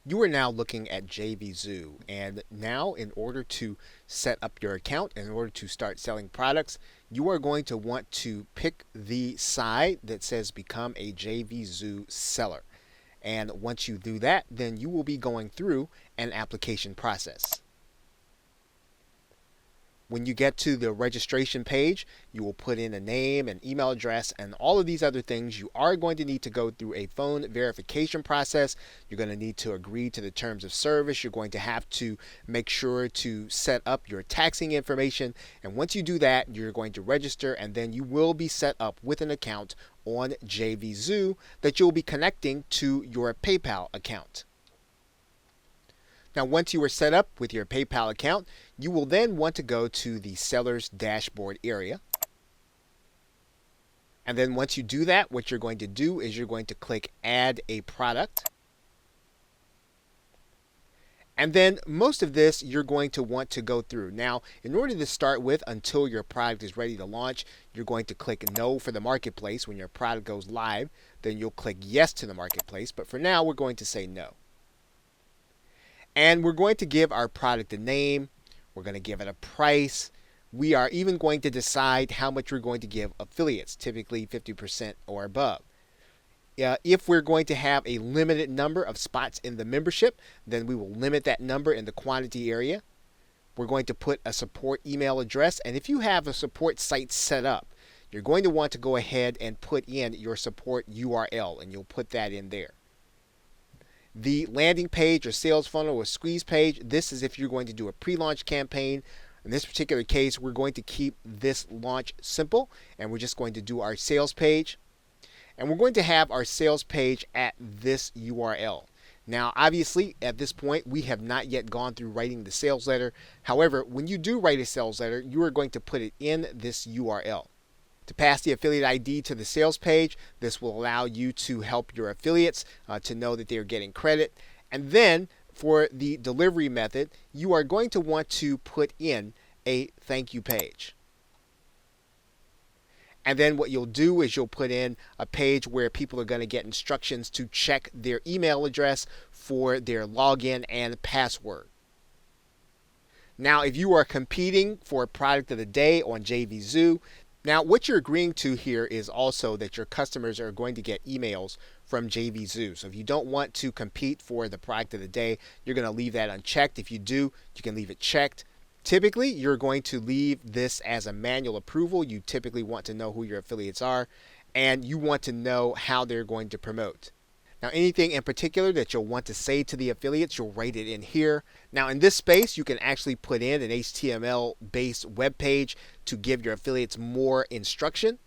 You are now looking at JVZoo, and now in order to set up your account, in order to start selling products, you are going to want to pick the side that says become a JVZoo seller. And once you do that, then you will be going through an application process. When you get to the registration page, you will put in a name, an email address, and all of these other things. You are going to need to go through a phone verification process. You're going to need to agree to the terms of service. You're going to have to make sure to set up your taxing information. And once you do that, you're going to register, and then you will be set up with an account on JVZoo that you'll be connecting to your PayPal account. Now, once you are set up with your PayPal account, you will then want to go to the seller's dashboard area. And then once you do that, what you're going to do is you're going to click Add a Product. And then most of this you're going to want to go through. Now, in order to start with, until your product is ready to launch, you're going to click No for the marketplace. When your product goes live, then you'll click Yes to the marketplace. But for now, we're going to say No. And we're going to give our product a name. We're going to give it a price. We are even going to decide how much we're going to give affiliates, typically 50% or above. If we're going to have a limited number of spots in the membership, then we will limit that number in the quantity area. We're going to put a support email address. And if you have a support site set up, you're going to want to go ahead and put in your support URL, and you'll put that in there. The landing page or sales funnel or squeeze page, this is if you're going to do a pre-launch campaign. In this particular case, we're going to keep this launch simple, and we're just going to do our sales page. And we're going to have our sales page at this URL. Now, obviously, at this point, we have not yet gone through writing the sales letter. However, when you do write a sales letter, you are going to put it in this URL. To pass the affiliate ID to the sales page, this will allow you to help your affiliates to know that they're getting credit. And then for the delivery method, you are going to want to put in a thank you page. And then what you'll do is you'll put in a page where people are going to get instructions to check their email address for their login and password. Now, if you are competing for product of the day on JVZoo, now, what you're agreeing to here is also that your customers are going to get emails from JVZoo. So if you don't want to compete for the product of the day, you're going to leave that unchecked. If you do, you can leave it checked. Typically, you're going to leave this as a manual approval. You typically want to know who your affiliates are, and you want to know how they're going to promote. Now, anything in particular that you'll want to say to the affiliates, you'll write it in here. Now, in this space, you can actually put in an HTML-based web page to give your affiliates more instruction.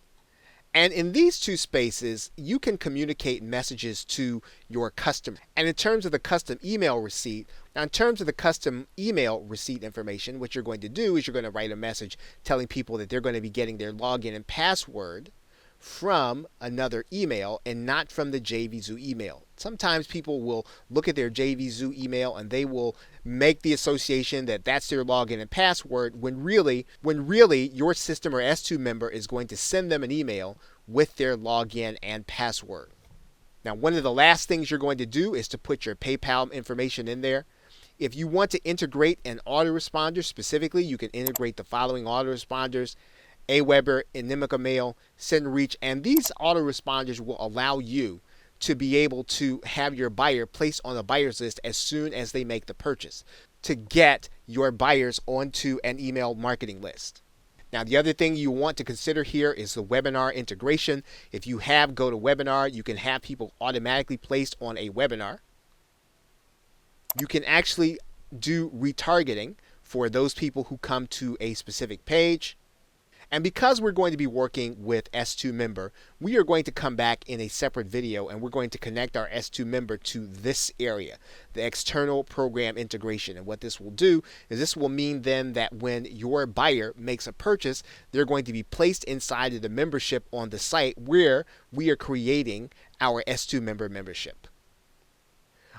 And in these two spaces, you can communicate messages to your customer. And in terms of the custom email receipt, now in terms of the custom email receipt information, what you're going to do is you're going to write a message telling people that they're going to be getting their login and password from another email and not from the JVZoo email. Sometimes people will look at their JVZoo email and they will make the association that that's their login and password when really your system or S2 member is going to send them an email with their login and password. Now, one of the last things you're going to do is to put your PayPal information in there. If you want to integrate an autoresponder specifically, you can integrate the following autoresponders: Aweber, Inimica Mail, SendReach, and these autoresponders will allow you to be able to have your buyer placed on a buyer's list as soon as they make the purchase to get your buyers onto an email marketing list. Now, the other thing you want to consider here is the webinar integration. If you have GoToWebinar, you can have people automatically placed on a webinar. You can actually do retargeting for those people who come to a specific page. And because we're going to be working with S2 member, we are going to come back in a separate video and we're going to connect our S2 member to this area, the external program integration. And what this will do is this will mean then that when your buyer makes a purchase, they're going to be placed inside of the membership on the site where we are creating our S2 member membership.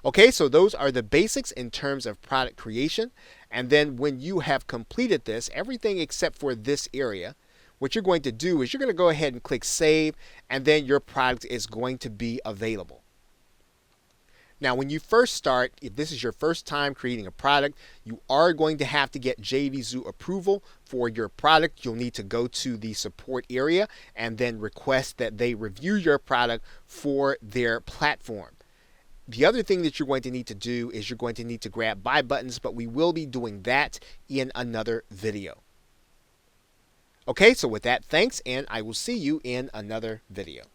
Okay, so those are the basics in terms of product creation. And then when you have completed this, everything except for this area, what you're going to do is you're going to go ahead and click save, and then your product is going to be available. Now, when you first start, if this is your first time creating a product, you are going to have to get JVZoo approval for your product. You'll need to go to the support area and then request that they review your product for their platform. The other thing that you're going to need to do is you're going to need to grab buy buttons, but we will be doing that in another video. Okay, so with that, thanks, and I will see you in another video.